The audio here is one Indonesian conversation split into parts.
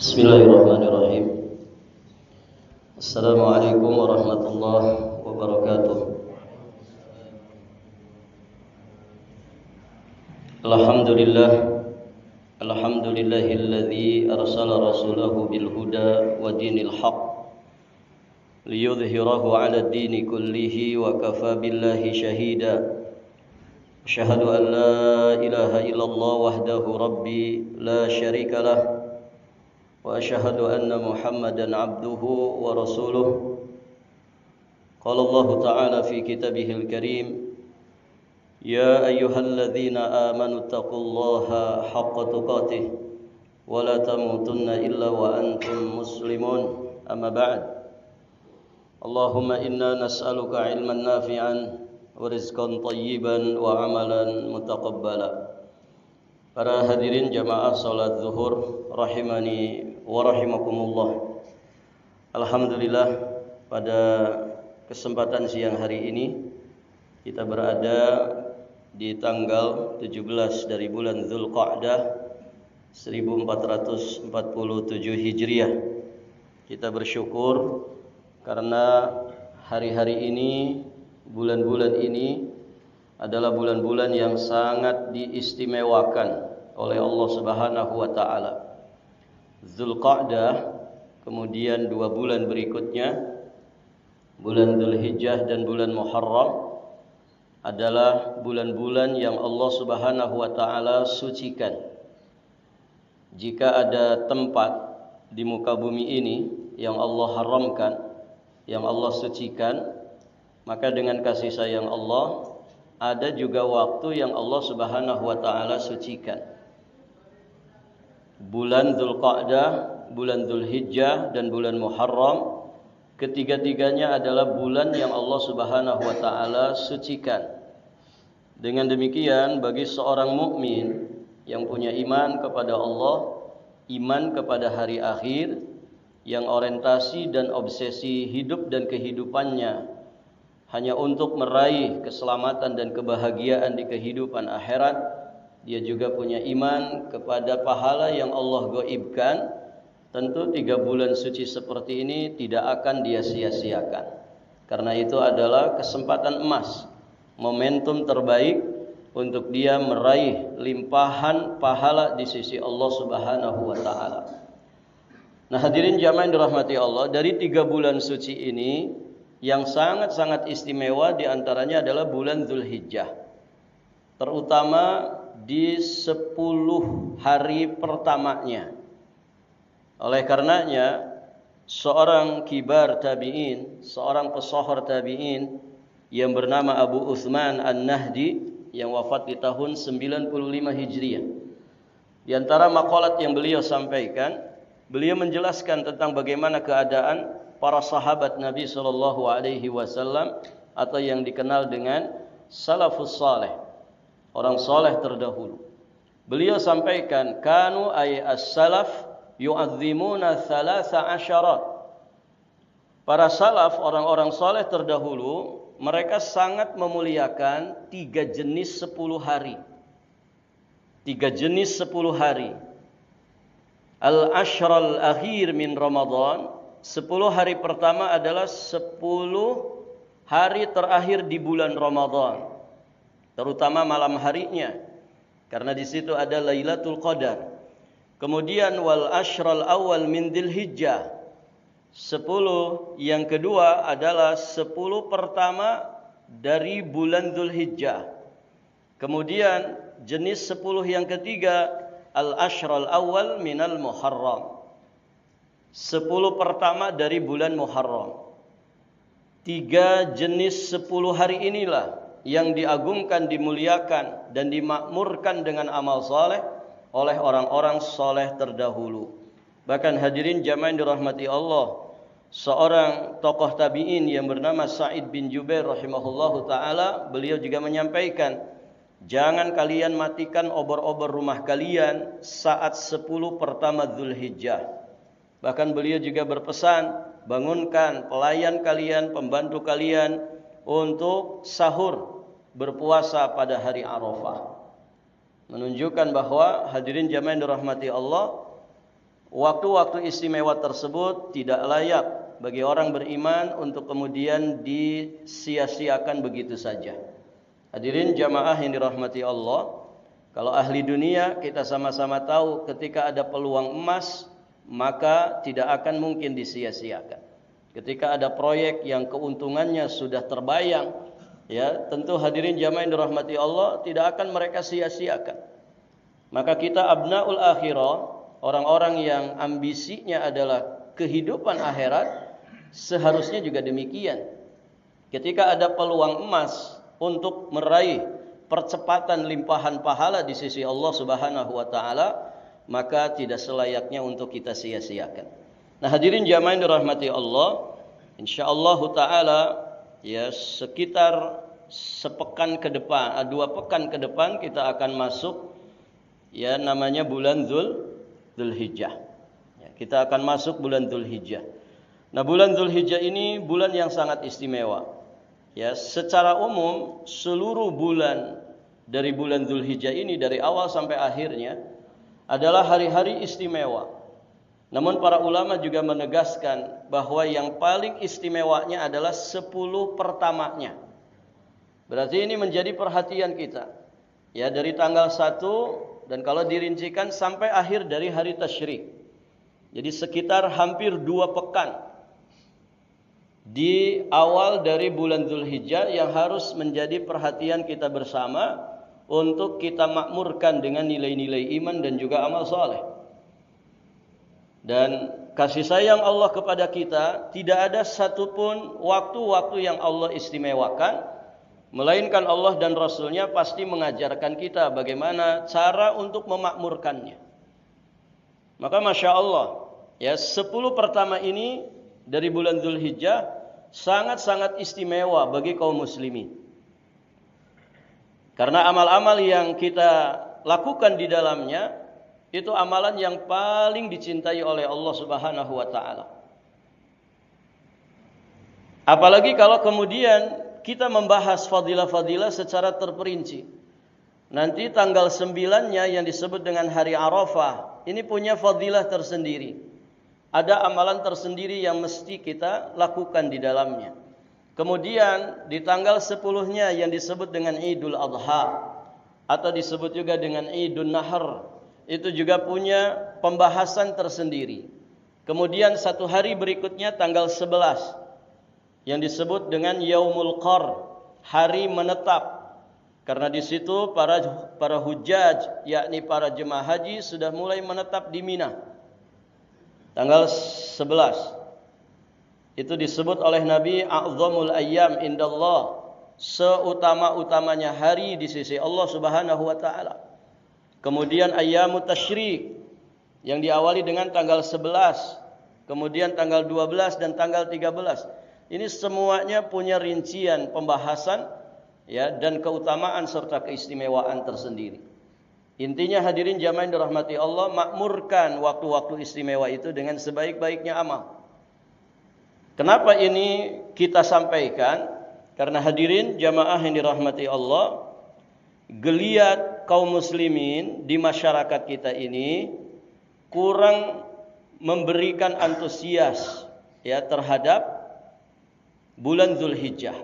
Bismillahirrahmanirrahim. Assalamualaikum warahmatullahi wabarakatuh. Alhamdulillah. Alhamdulillahilladzi arsala rasulahu bil huda wa dinil haqq liyudhhirahu 'ala ad-dini kullihi wa kafa billahi shahida. Asyhadu an la ilaha illallah wahdahu rabbi la syarika lah wa asyhadu anna Muhammadan 'abduhu wa rasuluh. Qala Allah ta'ala fi kitabihil karim, ya ayyuhalladzina amanu taqullaha haqqa tuqatih wa la tamutunna illa wa antum muslimun. Amma ba'd. Allahumma inna nas'aluka 'ilman nafi'an wa rizqan thayyiban wa 'amalan mutaqabbala. Para hadirin jamaah salat zuhur rahimani wa rahimakumullah. Alhamdulillah, pada kesempatan siang hari ini kita berada di tanggal 17 dari bulan Dzulqa'dah 1447 Hijriah. Kita bersyukur karena hari-hari ini, bulan-bulan ini adalah bulan-bulan yang sangat diistimewakan oleh Allah Subhanahu wa taala. Dzulqa'dah, kemudian 2 bulan berikutnya bulan Dzulhijjah dan bulan Muharram adalah bulan-bulan yang Allah Subhanahu wa taala sucikan. Jika ada tempat di muka bumi ini yang Allah haramkan, yang Allah sucikan, maka dengan kasih sayang Allah ada juga waktu yang Allah Subhanahu wa taala sucikan. Bulan Dzulqa'dah, bulan Dzulhijjah dan bulan Muharram, ketiga-tiganya adalah bulan yang Allah Subhanahu wa taala sucikan. Dengan demikian, bagi seorang mukmin yang punya iman kepada Allah, iman kepada hari akhir, yang orientasi dan obsesi hidup dan kehidupannya hanya untuk meraih keselamatan dan kebahagiaan di kehidupan akhirat, dia juga punya iman kepada pahala yang Allah gaibkan. Tentu 3 bulan suci seperti ini tidak akan dia sia-siakan. Karena itu adalah kesempatan emas, momentum terbaik untuk dia meraih limpahan pahala di sisi Allah Subhanahu wa taala. Nah, hadirin jamaah yang dirahmati Allah, dari 3 bulan suci ini yang sangat-sangat istimewa diantaranya adalah bulan Dzulhijjah, terutama di 10 hari pertamanya. Oleh karenanya, seorang kibar tabi'in, seorang pesohor tabi'in yang bernama Abu Utsman An-Nahdi yang wafat di tahun 95 Hijriah, di antara maqalat yang beliau sampaikan, beliau menjelaskan tentang bagaimana keadaan para sahabat Nabi sallallahu alaihi wasallam atau yang dikenal dengan salafus saleh, orang saleh terdahulu. Beliau sampaikan, kanu ay as-salaf yu'azzimuna 13. Para salaf, orang-orang saleh terdahulu, mereka sangat memuliakan 3 jenis 10 hari. 3 jenis 10 hari. Al-ashral akhir min Ramadan, 10 hari pertama adalah 10 hari terakhir di bulan Ramadan, terutama malam harinya, karena di situ ada Lailatul Qadar. Kemudian wal ashral awal min Dzulhijjah, 10 yang kedua adalah 10 pertama dari bulan Dzulhijjah. Kemudian jenis 10 yang ketiga al ashral awal minal Muharram, 10 pertama dari bulan Muharram. 3 jenis 10 hari inilah yang diagungkan, dimuliakan dan dimakmurkan dengan amal saleh oleh orang-orang saleh terdahulu. Bahkan hadirin jamaah yang dirahmati Allah, seorang tokoh tabi'in yang bernama Sa'id bin Jubair rahimahullahu taala, beliau juga menyampaikan, jangan kalian matikan obor-obor rumah kalian saat 10 pertama Dzulhijjah. Bahkan beliau juga berpesan, bangunkan pelayan kalian, pembantu kalian untuk sahur, berpuasa pada hari Arafah. Menunjukkan bahwa hadirin jamaah yang dirahmati Allah, waktu-waktu istimewa tersebut tidak layak bagi orang beriman untuk kemudian disia-siakan begitu saja. Hadirin jamaah yang dirahmati Allah, kalau ahli dunia kita sama-sama tahu ketika ada peluang emas maka tidak akan mungkin disia-siakan. Ketika ada proyek yang keuntungannya sudah terbayang, ya, tentu hadirin jamaah yang dirahmati Allah tidak akan mereka sia-siakan. Maka kita abnaul akhirah, orang-orang yang ambisinya adalah kehidupan akhirat, seharusnya juga demikian. Ketika ada peluang emas untuk meraih percepatan limpahan pahala di sisi Allah Subhanahu wa taala, maka tidak selayaknya untuk kita sia-siakan. Nah, hadirin jamaah yang dirahmati Allah, insyaallah taala ya sekitar sepekan ke depan, 2 pekan ke depan kita akan masuk ya namanya bulan Dzulhijjah. Ya, kita akan masuk bulan Dzulhijjah. Nah, bulan Dzulhijjah ini bulan yang sangat istimewa. Ya, secara umum seluruh bulan dari bulan Dzulhijjah ini dari awal sampai akhirnya adalah hari-hari istimewa. Namun para ulama juga menegaskan bahwa yang paling istimewanya adalah 10 pertamanya. Berarti ini menjadi perhatian kita. Ya, dari tanggal 1 dan kalau dirincikan sampai akhir dari hari tasyrik. Jadi sekitar hampir 2 pekan di awal dari bulan Dzulhijjah yang harus menjadi perhatian kita bersama untuk kita makmurkan dengan nilai-nilai iman dan juga amal saleh. Dan kasih sayang Allah kepada kita tidak ada satupun waktu-waktu yang Allah istimewakan, melainkan Allah dan Rasulnya pasti mengajarkan kita bagaimana cara untuk memakmurkannya. Maka Masya Allah, ya 10 pertama ini dari bulan Dzulhijjah sangat-sangat istimewa bagi kaum muslimin. Karena amal-amal yang kita lakukan di dalamnya itu amalan yang paling dicintai oleh Allah Subhanahu wa taala. Apalagi kalau kemudian kita membahas fadilah-fadilah secara terperinci. Nanti tanggal 9-nya yang disebut dengan hari Arafah, ini punya fadilah tersendiri. Ada amalan tersendiri yang mesti kita lakukan di dalamnya. Kemudian di tanggal 10-nya yang disebut dengan Idul Adha atau disebut juga dengan Idul Nahr, itu juga punya pembahasan tersendiri. Kemudian satu hari berikutnya tanggal 11 yang disebut dengan Yaumul Qar, hari menetap. Karena di situ para hujjaj, yakni para jemaah haji sudah mulai menetap di Mina. Tanggal 11 itu disebut oleh Nabi a'zamul ayyam indallah, seutama-utamanya hari di sisi Allah Subhanahu wa taala. Kemudian ayyamut tasyrik yang diawali dengan tanggal 11, kemudian tanggal 12 dan tanggal 13. Ini semuanya punya rincian pembahasan ya dan keutamaan serta keistimewaan tersendiri. Intinya hadirin jamaah yang dirahmati Allah, makmurkan waktu-waktu istimewa itu dengan sebaik-baiknya amal. Kenapa ini kita sampaikan? Karena hadirin jamaah yang dirahmati Allah, geliat kaum muslimin di masyarakat kita ini kurang memberikan antusias ya terhadap bulan Dzulhijjah.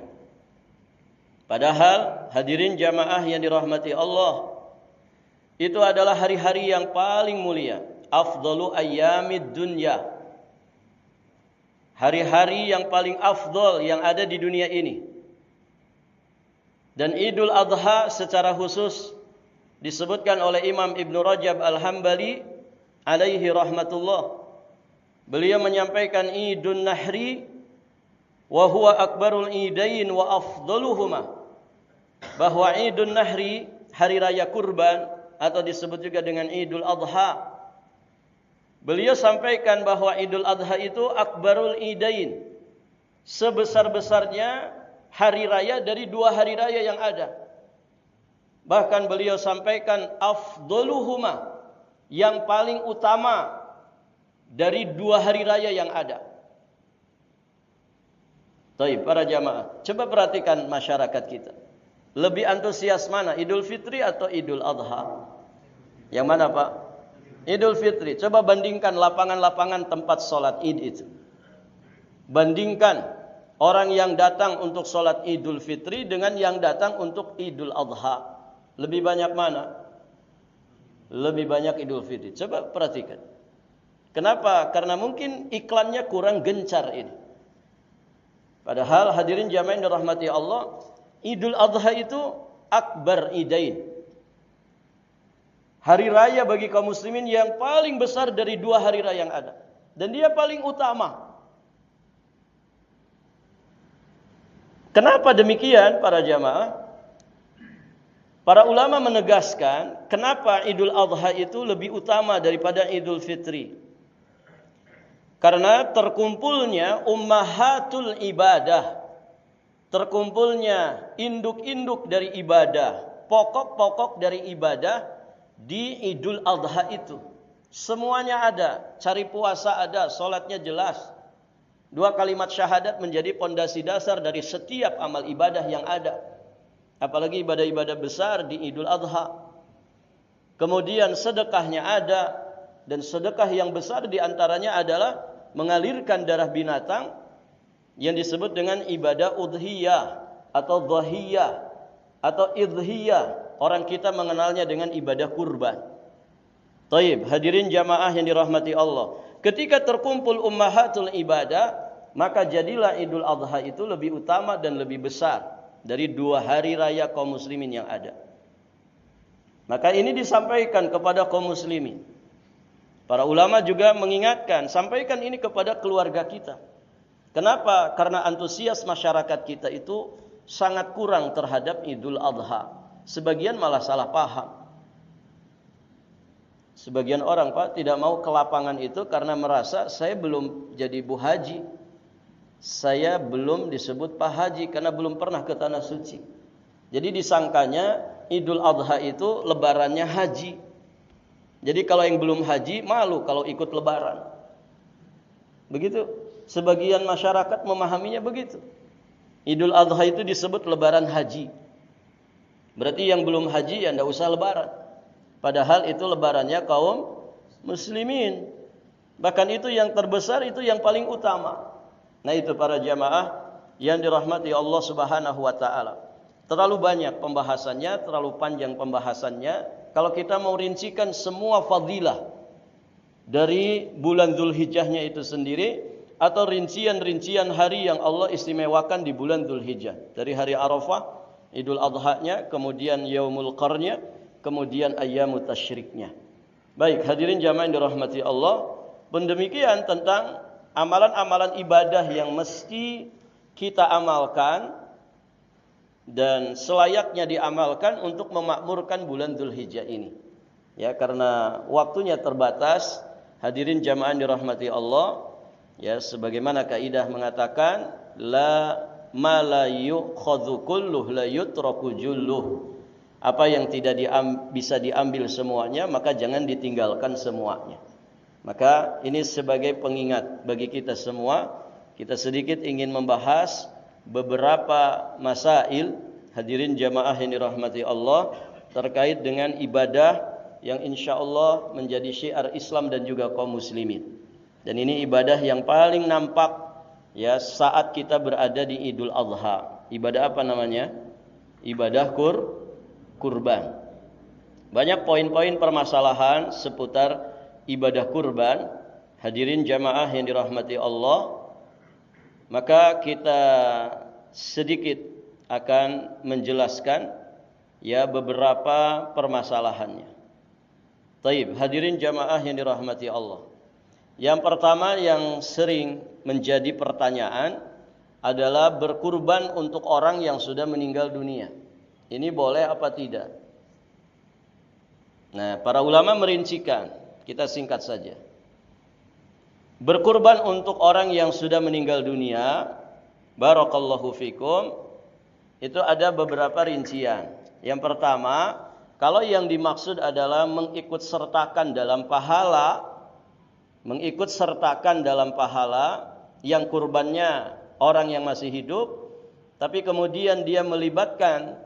Padahal hadirin jamaah yang dirahmati Allah, itu adalah hari-hari yang paling mulia, afdalu ayyamid dunya. Hari-hari yang paling afdal yang ada di dunia ini. Dan Idul Adha secara khusus disebutkan oleh Imam Ibn Rajab Al-Hambali alaihi rahmatullah. Beliau menyampaikan Idul Nahri wa huwa akbarul idain wa afdaluhuma. Bahwa Idul Nahri, hari raya kurban, atau disebut juga dengan Idul Adha. Beliau sampaikan bahwa Idul Adha itu akbarul idain, sebesar-besarnya hari raya dari 2 hari raya yang ada. Bahkan beliau sampaikan afdaluhuma, yang paling utama dari 2 hari raya yang ada. Baik, para jamaah, coba perhatikan masyarakat kita. Lebih antusias mana, Idul Fitri atau Idul Adha? Yang mana, Pak? Idul Fitri. Coba bandingkan lapangan-lapangan tempat sholat Id itu. Bandingkan orang yang datang untuk sholat Idul Fitri dengan yang datang untuk Idul Adha. Lebih banyak mana? Lebih banyak Idul Fitri. Coba perhatikan. Kenapa? Karena mungkin iklannya kurang gencar ini. Padahal hadirin jamaah yang dirahmati Allah, Idul Adha itu akbar idain. Hari raya bagi kaum muslimin yang paling besar dari 2 hari raya yang ada. Dan dia paling utama. Kenapa demikian para jamaah? Para ulama menegaskan kenapa Idul Adha itu lebih utama daripada Idul Fitri. Karena terkumpulnya ummahatul ibadah. Terkumpulnya induk-induk dari ibadah, pokok-pokok dari ibadah di Idul Adha itu. Semuanya ada, cari puasa ada, salatnya jelas. 2 kalimat syahadat menjadi pondasi dasar dari setiap amal ibadah yang ada. Apalagi ibadah-ibadah besar di Idul Adha. Kemudian sedekahnya ada. Dan sedekah yang besar diantaranya adalah mengalirkan darah binatang yang disebut dengan ibadah udhiyah atau dhahiyah atau idhiyah. Orang kita mengenalnya dengan ibadah kurban. Taib, hadirin jamaah yang dirahmati Allah. Ketika terkumpul ummahatul ibadah, maka jadilah Idul Adha itu lebih utama dan lebih besar dari 2 hari raya kaum muslimin yang ada. Maka ini disampaikan kepada kaum muslimin. Para ulama juga mengingatkan, sampaikan ini kepada keluarga kita. Kenapa? Karena antusias masyarakat kita itu sangat kurang terhadap Idul Adha. Sebagian malah salah paham. Sebagian orang Pak tidak mau ke lapangan itu karena merasa saya belum jadi Bu Haji. Saya belum disebut Pak Haji karena belum pernah ke Tanah Suci. Jadi disangkanya Idul Adha itu lebarannya haji. Jadi kalau yang belum haji malu kalau ikut lebaran. Begitu. Sebagian masyarakat memahaminya begitu. Idul Adha itu disebut lebaran haji. Berarti yang belum haji ya tidak usah lebaran. Padahal itu lebarannya kaum muslimin. Bahkan itu yang terbesar, itu yang paling utama. Nah itu para jamaah yang dirahmati Allah Subhanahu wa taala. Terlalu banyak pembahasannya, terlalu panjang pembahasannya. Kalau kita mau rincikan semua fadilah dari bulan Dzulhijjahnya itu sendiri atau rincian-rincian hari yang Allah istimewakan di bulan Dzulhijjah. Dari hari Arafah, Idul Adha-nya, kemudian Yaumul Qarnya, kemudian Ayyamut Tasyriknya. Baik, hadirin jamaah yang dirahmati Allah, demikian tentang amalan-amalan ibadah yang mesti kita amalkan dan selayaknya diamalkan untuk memakmurkan bulan Dzulhijjah ini. Ya, karena waktunya terbatas, hadirin jamaah yang dirahmati Allah, ya sebagaimana kaidah mengatakan la ma la yukhadhu kulluh la yutraku julluh. Apa yang tidak bisa diambil semuanya, maka jangan ditinggalkan semuanya. Maka ini sebagai pengingat bagi kita semua, kita sedikit ingin membahas beberapa masail, hadirin jamaah yang dirahmati Allah, terkait dengan ibadah yang insyaallah menjadi syiar Islam dan juga kaum muslimin. Dan ini ibadah yang paling nampak ya saat kita berada di Idul Adha. Ibadah apa namanya? Ibadah kurban. Banyak poin-poin permasalahan seputar ibadah kurban, hadirin jamaah yang dirahmati Allah, maka kita sedikit akan menjelaskan ya beberapa permasalahannya. Taib, hadirin jamaah yang dirahmati Allah. Yang pertama yang sering menjadi pertanyaan adalah berkurban untuk orang yang sudah meninggal dunia. Ini boleh apa tidak? Nah, para ulama merincikan. Kita singkat saja. Berkurban untuk orang yang sudah meninggal dunia, barakallahu fikum, itu ada beberapa rincian. Yang pertama, kalau yang dimaksud adalah mengikut sertakan dalam pahala, yang kurbannya orang yang masih hidup, tapi kemudian dia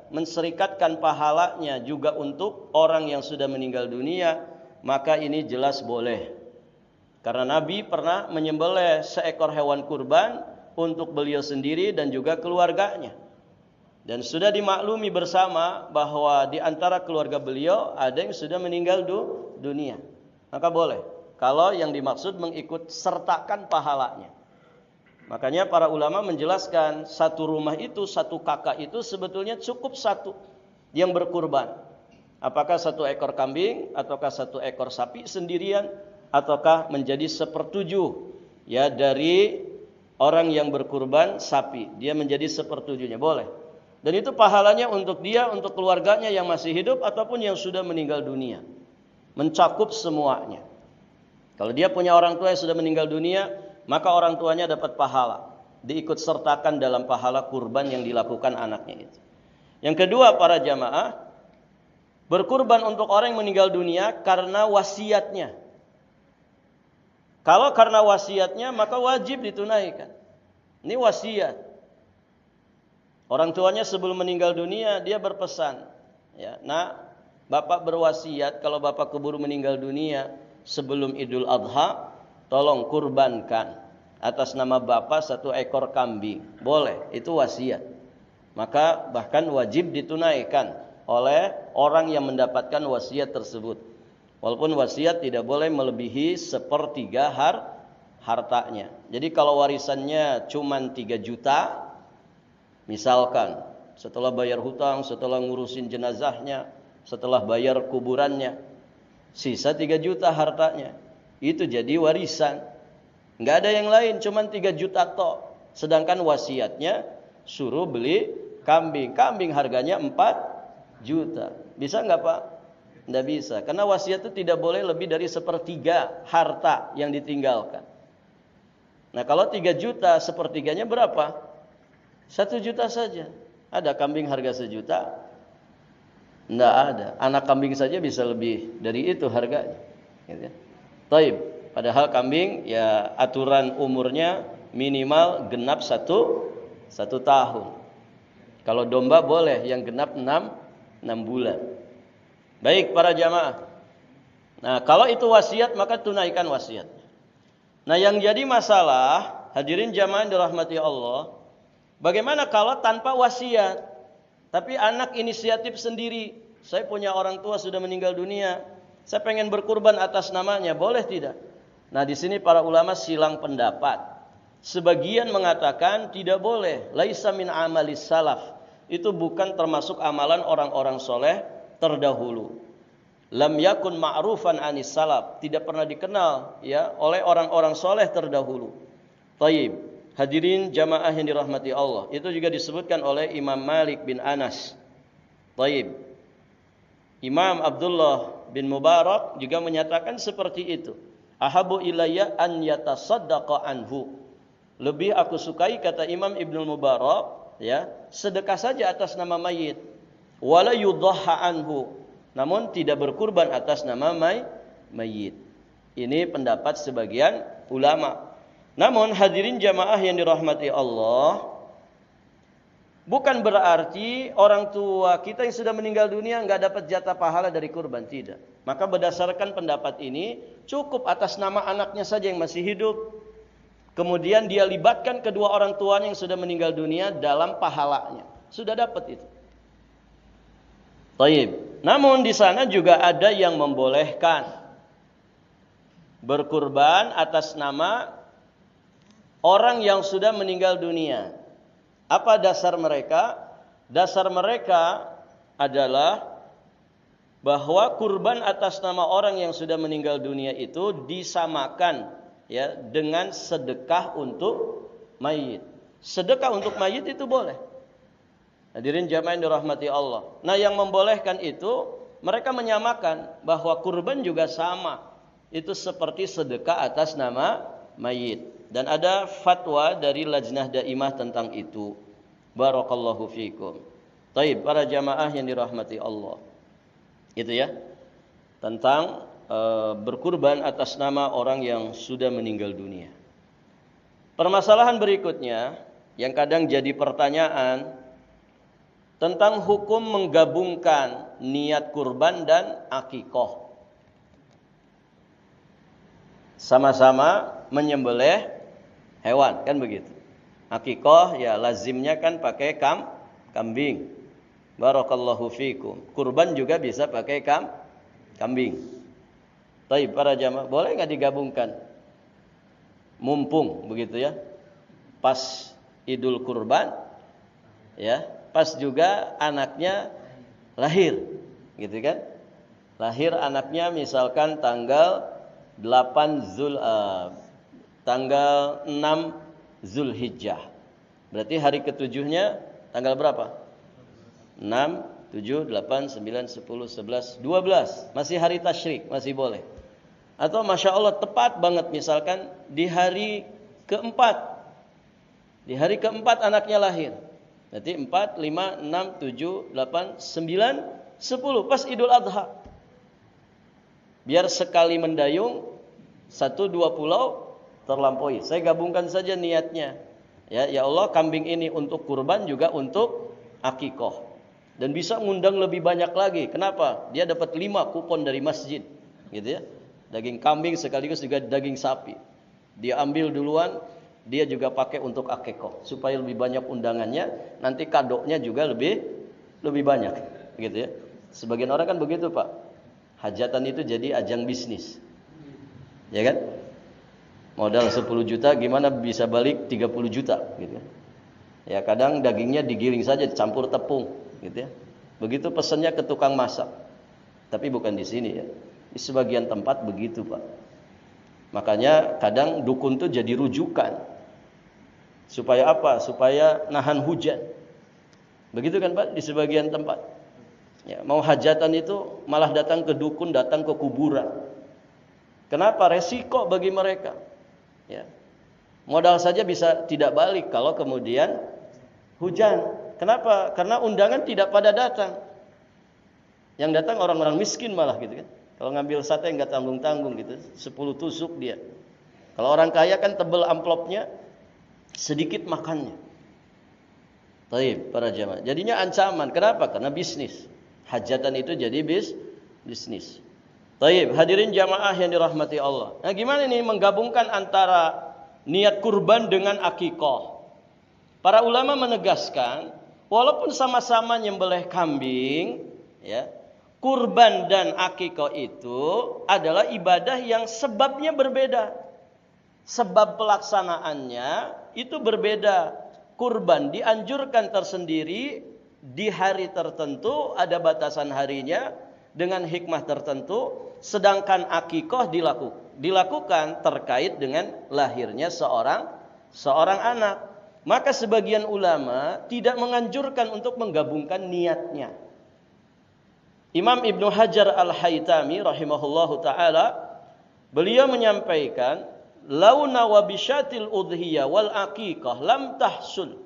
menserikatkan pahalanya juga untuk orang yang sudah meninggal dunia, maka ini jelas boleh. Karena Nabi pernah menyembelih seekor hewan kurban untuk beliau sendiri dan juga keluarganya. Dan sudah dimaklumi bersama bahwa di antara keluarga beliau ada yang sudah meninggal dunia. Maka boleh. Kalau yang dimaksud mengikut sertakan pahalanya. Makanya para ulama menjelaskan satu rumah itu, satu kakak itu sebetulnya cukup satu yang berkurban. Apakah satu ekor kambing, ataukah satu ekor sapi sendirian, ataukah menjadi 1/7 ya dari orang yang berkurban sapi. Dia menjadi 1/7-nya, boleh. Dan itu pahalanya untuk dia, untuk keluarganya yang masih hidup ataupun yang sudah meninggal dunia. Mencakup semuanya. Kalau dia punya orang tua yang sudah meninggal dunia, maka orang tuanya dapat pahala. Diikut sertakan dalam pahala kurban yang dilakukan anaknya itu. Yang kedua para jamaah, berkurban untuk orang yang meninggal dunia karena wasiatnya. Kalau karena wasiatnya maka wajib ditunaikan. Ini wasiat. Orang tuanya sebelum meninggal dunia dia berpesan, ya, nak, bapak berwasiat kalau bapak keburu meninggal dunia sebelum Idul Adha, tolong kurbankan atas nama bapak 1 ekor kambing. Boleh, itu wasiat. Maka bahkan wajib ditunaikan oleh orang yang mendapatkan wasiat tersebut. Walaupun wasiat tidak boleh melebihi 1/3 hartanya. Jadi kalau warisannya cuma 3 juta, misalkan setelah bayar hutang, setelah ngurusin jenazahnya, setelah bayar kuburannya, sisa 3 juta hartanya, itu jadi warisan. Nggak ada yang lain, cuma 3 juta tok. Sedangkan wasiatnya suruh beli kambing. Kambing harganya 4 juta. Bisa nggak Pak? Nggak bisa. Karena wasiat itu tidak boleh lebih dari 1/3 harta yang ditinggalkan. Nah kalau 3 juta, 1/3-nya berapa? 1 juta saja. Ada kambing harga 1 juta? Nggak ada. Anak kambing saja bisa lebih dari itu harganya. Gitu ya. Taib. Padahal kambing ya aturan umurnya minimal genap 1 tahun. Kalau domba boleh yang genap 6 bulan. Baik para jamaah. Nah kalau itu wasiat maka tunaikan wasiat. Nah yang jadi masalah, hadirin jamaah yang dirahmati Allah, bagaimana kalau tanpa wasiat, tapi anak inisiatif sendiri? Saya punya orang tua sudah meninggal dunia, saya pengen berkurban atas namanya, boleh tidak? Nah di sini para ulama silang pendapat. Sebagian mengatakan tidak boleh, laisa min amalis salaf. Itu bukan termasuk amalan orang-orang soleh terdahulu. Lam yakun ma'rufan anis salaf, tidak pernah dikenal ya oleh orang-orang soleh terdahulu. Taib. Hadirin jamaah yang dirahmati Allah, itu juga disebutkan oleh Imam Malik bin Anas. Taib. Imam Abdullah bin Mubarak juga menyatakan seperti itu. Ahabu ilayya an yatasaddaqa anhu. Lebih aku sukai, kata Imam Ibnu Mubarak, ya, sedekah saja atas nama mayit. Wala yudhha anhu. Namun tidak berkurban atas nama mayit. Ini pendapat sebagian ulama. Namun hadirin jamaah yang dirahmati Allah, bukan berarti orang tua kita yang sudah meninggal dunia enggak dapat jatah pahala dari kurban, tidak. Maka berdasarkan pendapat ini, cukup atas nama anaknya saja yang masih hidup. Kemudian dia libatkan kedua orang tuanya yang sudah meninggal dunia dalam pahalanya. Sudah dapat itu. Taib. Namun di sana juga ada yang membolehkan berkurban atas nama orang yang sudah meninggal dunia. Apa dasar mereka? Dasar mereka adalah bahwa kurban atas nama orang yang sudah meninggal dunia itu disamakan ya dengan sedekah untuk mayit. Sedekah untuk mayit itu boleh. Hadirin jamaah yang dirahmati Allah. Nah, yang membolehkan itu mereka menyamakan bahwa kurban juga sama. Itu seperti sedekah atas nama mayit. Dan ada fatwa dari Lajnah Daimah tentang itu. Barakallahu fikum. Taib, para jamaah yang dirahmati Allah. Itu ya. Tentang berkurban atas nama orang yang sudah meninggal dunia. Permasalahan berikutnya yang kadang jadi pertanyaan tentang hukum menggabungkan niat kurban dan akikoh. sama-sama menyembelih hewan, kan begitu. Akikah ya lazimnya kan pakai kambing. Barakallahu fikum. Kurban juga bisa pakai kambing. Baik para jamaah, boleh nggak digabungkan? Mumpung begitu ya. Pas Idul Kurban ya, pas juga anaknya lahir. Gitu kan? Lahir anaknya misalkan tanggal 6 Zulhijjah. Berarti hari ketujuhnya tanggal berapa? 6, 7, 8, 9, 10, 11, 12. Masih hari tasyrik, masih boleh. Atau Masya Allah tepat banget misalkan di hari keempat. Di hari keempat anaknya lahir. Berarti 4, 5, 6, 7, 8, 9, 10. Pas Idul Adha. Biar sekali mendayung 1-2 pulau terlampaui. Saya gabungkan saja niatnya. Ya Allah, kambing ini untuk kurban juga untuk akikah. Dan bisa ngundang lebih banyak lagi. Kenapa? Dia dapat 5 kupon dari masjid, gitu ya. Daging kambing sekaligus juga daging sapi. Dia ambil duluan, dia juga pakai untuk akikah supaya lebih banyak undangannya, nanti kadonya juga lebih banyak, gitu ya. Sebagian orang kan begitu, Pak. Hajatan itu jadi ajang bisnis. Ya kan? Modal 10 juta gimana bisa balik 30 juta gitu. Ya kadang dagingnya digiling saja campur tepung gitu ya. Begitu pesannya ke tukang masak. Tapi bukan di sini ya. Di sebagian tempat begitu, Pak. Makanya kadang dukun tuh jadi rujukan. Supaya apa? Supaya nahan hujan. Begitu kan, Pak, di sebagian tempat. Ya, mau hajatan itu malah datang ke dukun, datang ke kuburan. Kenapa? Resiko bagi mereka. Ya. Modal saja bisa tidak balik kalau kemudian hujan. Kenapa? Karena undangan tidak pada datang. Yang datang orang-orang miskin malah gitu kan. Kalau ngambil sate enggak tanggung-tanggung gitu, 10 tusuk dia. Kalau orang kaya kan tebel amplopnya, sedikit makannya. Baik, para jamaah. Jadinya ancaman. Kenapa? Karena bisnis. Hajatan itu jadi bisnis. Baik, hadirin jamaah yang dirahmati Allah. Nah, gimana nih menggabungkan antara niat kurban dengan akikah? Para ulama menegaskan, walaupun sama-sama nyembelih kambing, ya, kurban dan akikah itu adalah ibadah yang sebabnya berbeda. Sebab pelaksanaannya itu berbeda. Kurban dianjurkan tersendiri di hari tertentu, ada batasan harinya dengan hikmah tertentu, sedangkan akikah dilakukan terkait dengan lahirnya seorang anak. Maka sebagian ulama tidak menganjurkan untuk menggabungkan niatnya. Imam Ibnu Hajar Al-Haytami rahimahullahu taala, beliau menyampaikan, launa wa bisyatil udhiyah wal aqiqah lam tahsul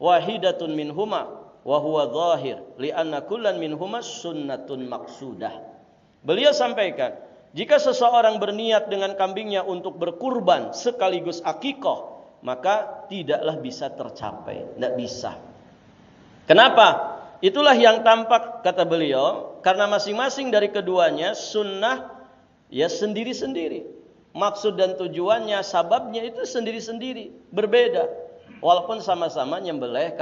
wahidatun minhuma wa huwa zahir li'anna kullan minhuma sunnatun maqsudah. Beliau sampaikan, jika seseorang berniat dengan kambingnya untuk berkurban sekaligus akikah, maka tidaklah bisa tercapai, tidak bisa. Kenapa? Itulah yang tampak, kata beliau, karena masing-masing dari keduanya sunnah ya sendiri-sendiri. Maksud dan tujuannya, sababnya itu sendiri-sendiri, berbeda. Walaupun sama-sama nyembelih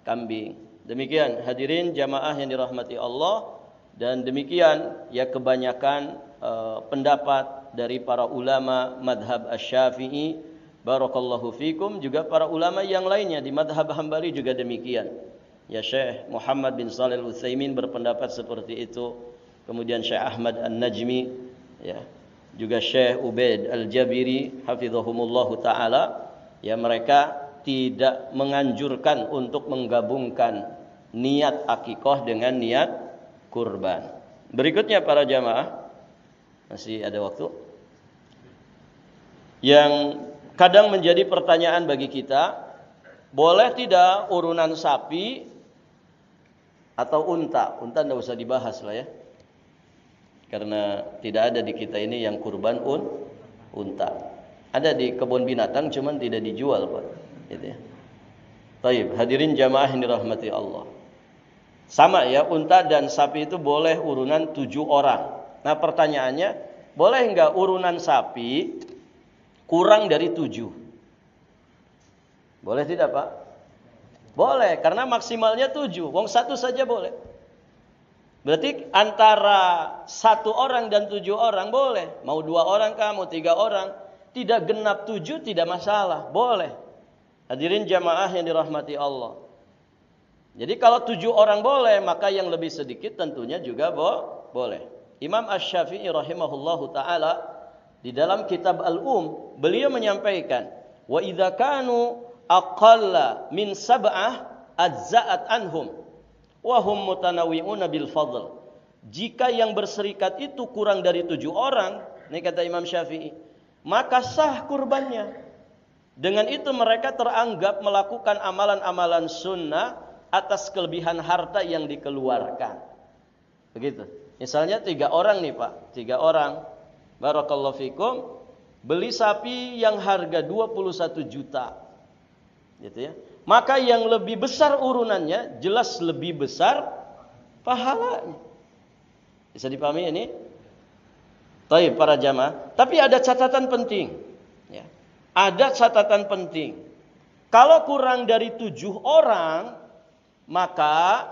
kambing. Demikian hadirin jamaah yang dirahmati Allah, dan demikian ya kebanyakan pendapat dari para ulama madhab Asy-Syafi'i, barakallahu fikum, juga para ulama yang lainnya di madhab Hambali juga demikian. Ya Syekh Muhammad bin Shalih Al-Utsaimin berpendapat seperti itu. Kemudian Syekh Ahmad An-Najmi, ya, juga Syekh Ubaid Al-Jabiri hafizahumullahu taala, ya mereka tidak menganjurkan untuk menggabungkan niat akikah dengan niat kurban. Berikutnya para jamaah, masih ada waktu. Yang kadang menjadi pertanyaan bagi kita, boleh tidak urunan sapi atau unta? Unta tidak usah dibahas lah ya, karena tidak ada di kita ini yang kurban unta. Ada di kebun binatang, cuman tidak dijual, Pak. Gitu ya. Taib, hadirin jamaah yang dirahmati Allah. Sama ya, unta dan sapi itu boleh urunan 7 orang. Nah pertanyaannya, boleh enggak urunan sapi kurang dari 7? Boleh tidak, Pak? Boleh, karena maksimalnya 7. Wong satu saja boleh. Berarti antara 1 orang dan 7 orang boleh. Mau 2 orang kah, mau 3 orang. Tidak genap 7 tidak masalah, boleh. Hadirin jamaah yang dirahmati Allah. Jadi kalau 7 orang boleh, maka yang lebih sedikit tentunya juga boleh. Imam Asy-Syafi'i rahimahullahu taala di dalam kitab Al-Um, beliau menyampaikan, wa idza kanu aqalla min sab'ah ajza'at anhum wa hum mutanawwi'una bil fadl. Jika yang berserikat itu kurang dari 7 orang, ini kata Imam Syafi'i, maka sah kurbannya. Dengan itu mereka teranggap melakukan amalan-amalan sunnah atas kelebihan harta yang dikeluarkan. Begitu. Misalnya 3 orang nih Pak, 3 orang. Barakallahu fikum, beli sapi yang harga 21 juta. Gitu ya. Maka yang lebih besar urunannya jelas lebih besar pahalanya. Bisa dipahami ini? Baik para jamaah, tapi ada catatan penting. Ya. Ada catatan penting. Kalau kurang dari 7 orang, maka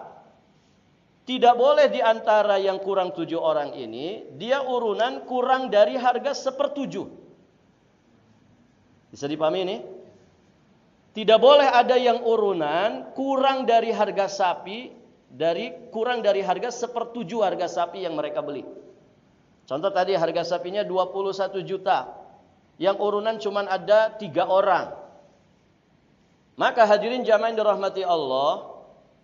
tidak boleh di antara yang kurang 7 orang ini, dia urunan kurang dari harga 1/7. Bisa dipahami ini? Tidak boleh ada yang urunan kurang dari harga sapi, kurang dari harga 1/7 harga sapi yang mereka beli. Contoh tadi harga sapinya 21 juta. Yang urunan cuma ada 3 orang. Maka hadirin jamaah yang dirahmati Allah,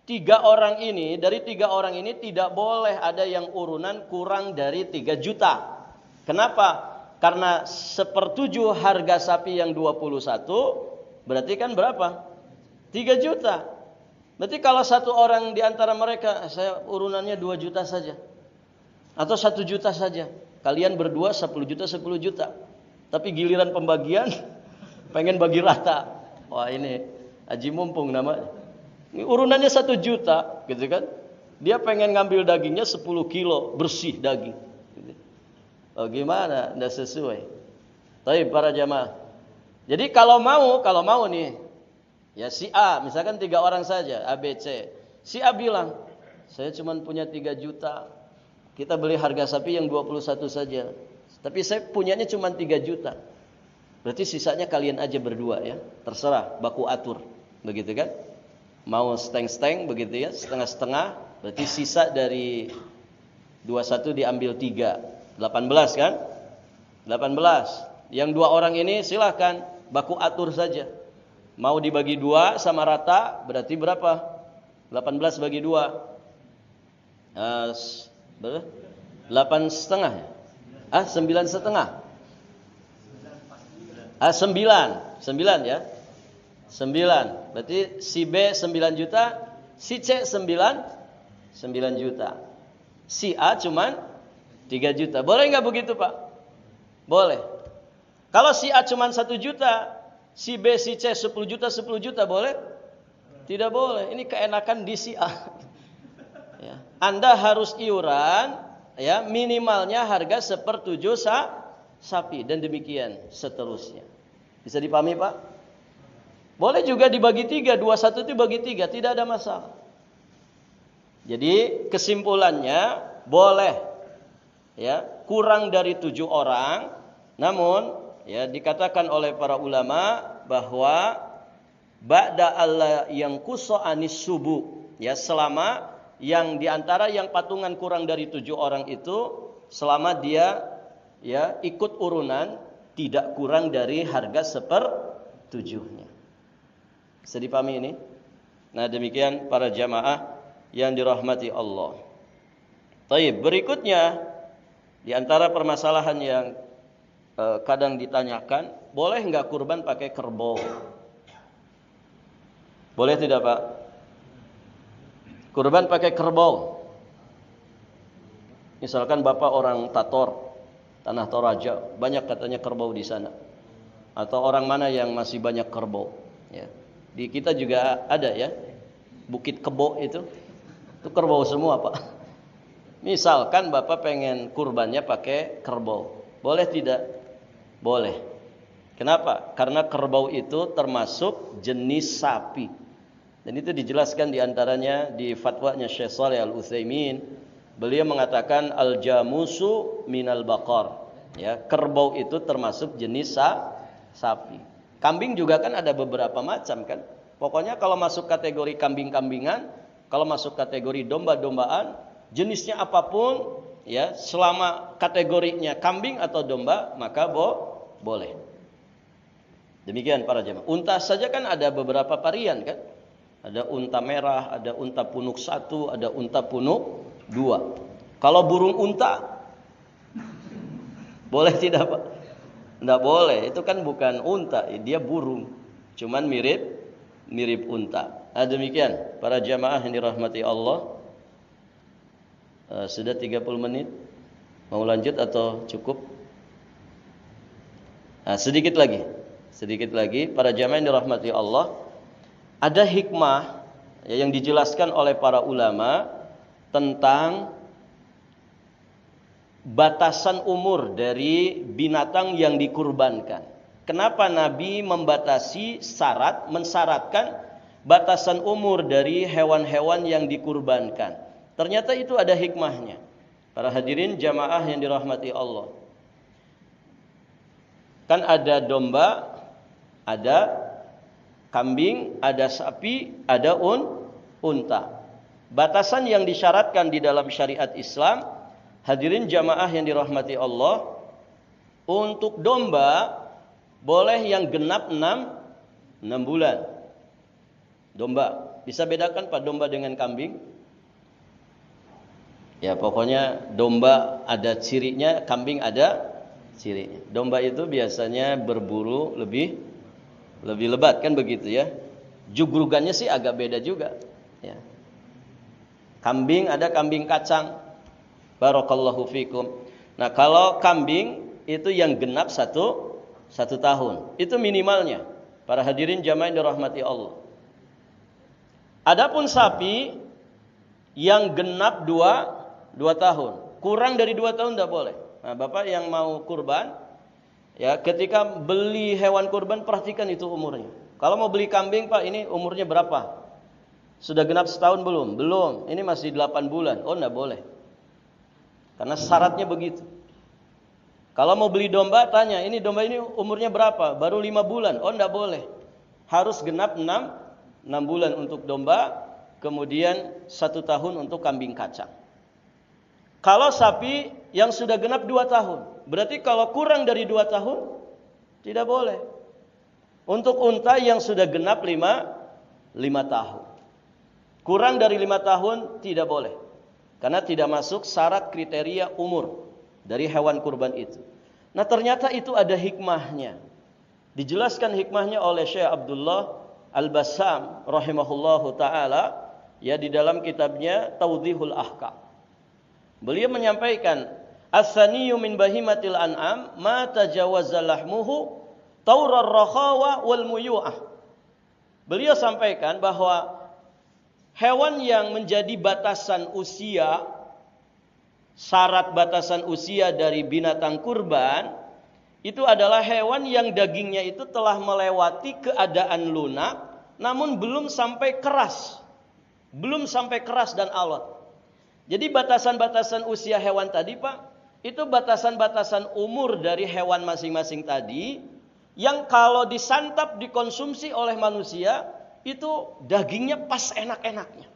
3 orang ini, dari 3 orang ini tidak boleh ada yang urunan kurang dari 3 juta. Kenapa? Karena 1/7 harga sapi yang 21, berarti kan berapa? 3 juta. Berarti kalau 1 orang di antara mereka, saya urunannya 2 juta saja. Atau 1 juta saja. Kalian berdua 10 juta, 10 juta. Tapi giliran pembagian, pengen bagi rata. Wah ini, Haji Mumpung namanya. Ini urunannya 1 juta, gitu kan? Dia pengen ngambil dagingnya 10 kilo, bersih daging. Gitu. Oh gimana? Nggak sesuai. Tapi para jamaah. Jadi kalau mau nih, ya si A, misalkan 3 orang saja, A, B, C. Si A bilang, saya cuma punya 3 juta. Kita beli harga sapi yang 21 saja. Tapi saya punyanya cuma 3 juta. Berarti sisanya kalian aja berdua ya. Terserah, baku atur. Begitu kan? Mau seteng-seteng begitu ya, setengah-setengah. Berarti sisa dari 21 diambil 3. 18 kan? 18. Yang 2 orang ini silahkan baku atur saja. Mau dibagi 2 sama rata, berarti berapa? 18 bagi 2. 8,5 ya? 9,5. 9 ya. 9. Berarti si B 9 juta, si C 9 juta. Si A cuman 3 juta. Boleh enggak begitu, Pak? Boleh. Kalau si A cuman 1 juta, si B, si C 10 juta boleh? Tidak boleh. Ini keenakan di si A. Ya. Anda harus iuran ya, minimalnya harga 1/7 sapi dan demikian seterusnya. Bisa dipahami, Pak? Boleh juga dibagi 3, 21 itu bagi 3, tidak ada masalah. Jadi kesimpulannya boleh ya, kurang dari 7 orang, namun ya dikatakan oleh para ulama bahwa ba'da alla yang kuso anis subuh, ya selama yang diantara yang patungan kurang dari 7 orang itu, selama dia ya ikut urunan tidak kurang dari harga 1/7-nya. Bisa dipahami ini? Nah demikian para jamaah yang dirahmati Allah. Baik, berikutnya di antara permasalahan yang kadang ditanyakan, boleh enggak kurban pakai kerbau? Boleh tidak, Pak? Kurban pakai kerbau. Misalkan Bapak orang Tator, Tanah Toraja, banyak katanya kerbau di sana. Atau orang mana yang masih banyak kerbau, ya. Di kita juga ada ya, Bukit Kebo itu kerbau semua, Pak. Misalkan Bapak pengen kurbannya pakai kerbau. Boleh tidak? Boleh. Kenapa? Karena kerbau itu termasuk jenis sapi. Dan itu dijelaskan diantaranya di fatwanya Syekh Shalih Al-Utsaimin. Beliau mengatakan al-jamusu minal baqar. Ya, kerbau itu termasuk jenis sapi. Kambing juga kan ada beberapa macam kan. Pokoknya kalau masuk kategori kambing-kambingan, kalau masuk kategori domba-dombaan, jenisnya apapun, ya, selama kategorinya kambing atau domba, maka boleh. Demikian para jemaah. Unta saja kan ada beberapa varian kan. Ada unta merah, ada unta punuk 1, ada unta punuk 2. Kalau burung unta, boleh tidak Pak? Tidak boleh, itu kan bukan unta, dia burung. Cuman mirip unta. Nah, demikian para jamaah yang dirahmati Allah. Sudah 30 menit. Mau lanjut atau cukup? Nah, sedikit lagi para jamaah yang dirahmati Allah. Ada hikmah yang dijelaskan oleh para ulama tentang batasan umur dari binatang yang dikurbankan. Kenapa Nabi mensyaratkan batasan umur dari hewan-hewan yang dikurbankan? Ternyata itu ada hikmahnya. Para hadirin jamaah yang dirahmati Allah. Kan ada domba, ada kambing, ada sapi, ada unta. Batasan yang disyaratkan di dalam syariat Islam, hadirin jamaah yang dirahmati Allah, untuk domba boleh yang genap 6 bulan. Domba. Bisa bedakan Pak domba dengan kambing? Ya, pokoknya domba ada cirinya, kambing ada cirinya. Domba itu biasanya berburu lebih lebat kan begitu ya. Jugrugannya sih agak beda juga ya. Kambing ada kambing kacang. Barakallahu fikum. Nah, kalau kambing itu yang genap satu tahun. Itu minimalnya. Para hadirin jamaah yang dirahmati Allah. Adapun sapi yang genap 2 tahun. Kurang dari 2 tahun tidak boleh. Nah, Bapak yang mau kurban, ya, ketika beli hewan kurban perhatikan itu umurnya. Kalau mau beli kambing, Pak, ini umurnya berapa? Sudah genap setahun belum? Belum. Ini masih 8 bulan. Oh, enggak boleh. Karena syaratnya begitu. Kalau mau beli domba, tanya, ini domba ini umurnya berapa? Baru 5 bulan. Oh, enggak boleh. Harus genap 6 bulan untuk domba, kemudian 1 tahun untuk kambing kacang. Kalau sapi yang sudah genap 2 tahun, berarti kalau kurang dari 2 tahun, tidak boleh. Untuk unta yang sudah genap 5 tahun. Kurang dari 5 tahun, tidak boleh. Karena tidak masuk syarat kriteria umur dari hewan kurban itu. Nah, ternyata itu ada hikmahnya. Dijelaskan hikmahnya oleh Syekh Abdullah Al-Bassam rahimahullahu ta'ala, ya, di dalam kitabnya Tawdihul Ahkam. Beliau menyampaikan, as-saniyu min bahimatil an'am ma tajawaza lahmuhu taurar rakhawa wal muyu'ah. Beliau sampaikan bahwa hewan yang menjadi batasan usia, syarat batasan usia dari binatang kurban, itu adalah hewan yang dagingnya itu telah melewati keadaan lunak, namun belum sampai keras. Belum sampai keras dan alot. Jadi batasan-batasan usia hewan tadi, Pak, itu batasan-batasan umur dari hewan masing-masing tadi, yang kalau disantap, dikonsumsi oleh manusia, itu dagingnya pas enak-enaknya.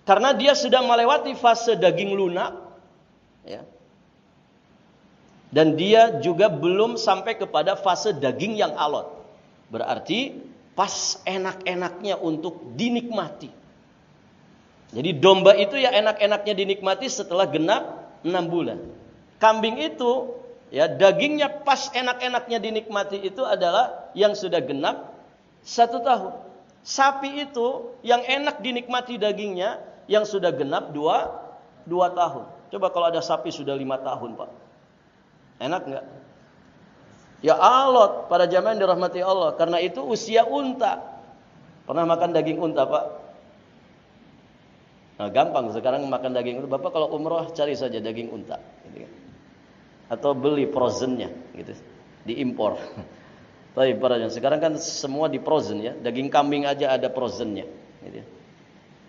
Karena dia sudah melewati fase daging lunak, ya. Dan dia juga belum sampai kepada fase daging yang alot. Berarti pas enak-enaknya untuk dinikmati. Jadi domba itu ya enak-enaknya dinikmati setelah genap 6 bulan. Kambing itu ya dagingnya pas enak-enaknya dinikmati itu adalah yang sudah genap 1 tahun. Sapi itu yang enak dinikmati dagingnya yang sudah genap 2 tahun. Coba kalau ada sapi sudah 5 tahun, Pak. Enak enggak? Ya alot, para jamaah yang dirahmati Allah. Karena itu usia unta. Pernah makan daging unta, Pak? Nah, gampang sekarang makan daging unta. Bapak kalau umroh cari saja daging unta. atau beli frozennya gitu, diimpor. Tapi sekarang kan semua di frozen ya, daging kambing aja ada frozennya gitu.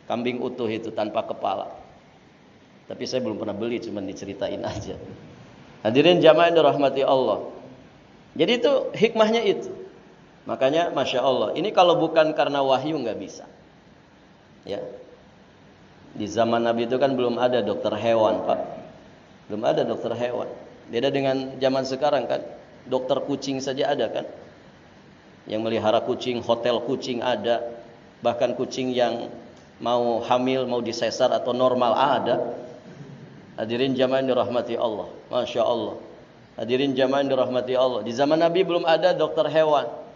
Kambing utuh itu tanpa kepala. Tapi saya belum pernah beli, cuma diceritain aja. Hadirin jamaah yang dirahmati Allah. Jadi itu hikmahnya itu. Makanya Masya Allah, ini kalau bukan karena wahyu nggak bisa. Ya. Di zaman Nabi itu kan belum ada dokter hewan, Pak. Belum ada dokter hewan. Beda dengan zaman sekarang kan, dokter kucing saja ada kan. Yang melihara kucing, hotel kucing ada. Bahkan kucing yang mau hamil, mau disesar atau normal ada. Hadirin jamaah yang dirahmati Allah. Masya Allah. Hadirin jamaah yang dirahmati Allah. Di zaman Nabi belum ada dokter hewan.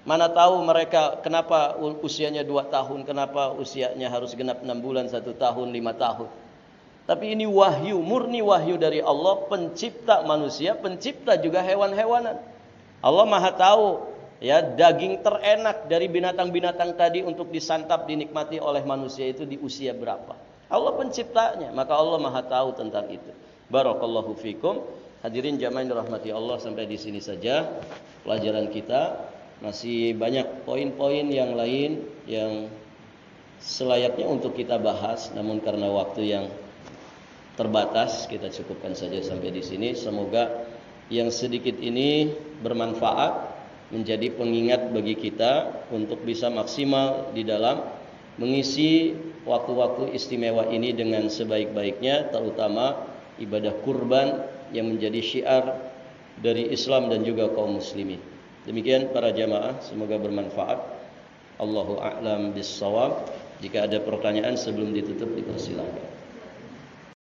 Mana tahu mereka kenapa usianya 2 tahun, kenapa usianya harus genap 6 bulan, 1 tahun, 5 tahun. Tapi ini wahyu, murni wahyu dari Allah, pencipta manusia, pencipta juga hewan-hewanan. Allah Maha tahu ya, daging terenak dari binatang-binatang tadi untuk disantap, dinikmati oleh manusia itu di usia berapa. Allah penciptanya, maka Allah Maha tahu tentang itu. Barakallahu fikum. Hadirin jamaah yang dirahmati Allah, sampai di sini saja pelajaran kita. Masih banyak poin-poin yang lain yang selayaknya untuk kita bahas, namun karena waktu yang terbatas kita cukupkan saja sampai di sini. Semoga yang sedikit ini bermanfaat, menjadi pengingat bagi kita untuk bisa maksimal di dalam mengisi waktu-waktu istimewa ini dengan sebaik-baiknya, terutama ibadah kurban yang menjadi syiar dari Islam dan juga kaum muslimin. Demikian para jamaah, semoga bermanfaat. Allahu a'lam bis-shawab. Jika ada pertanyaan sebelum ditutup, dipersilakan.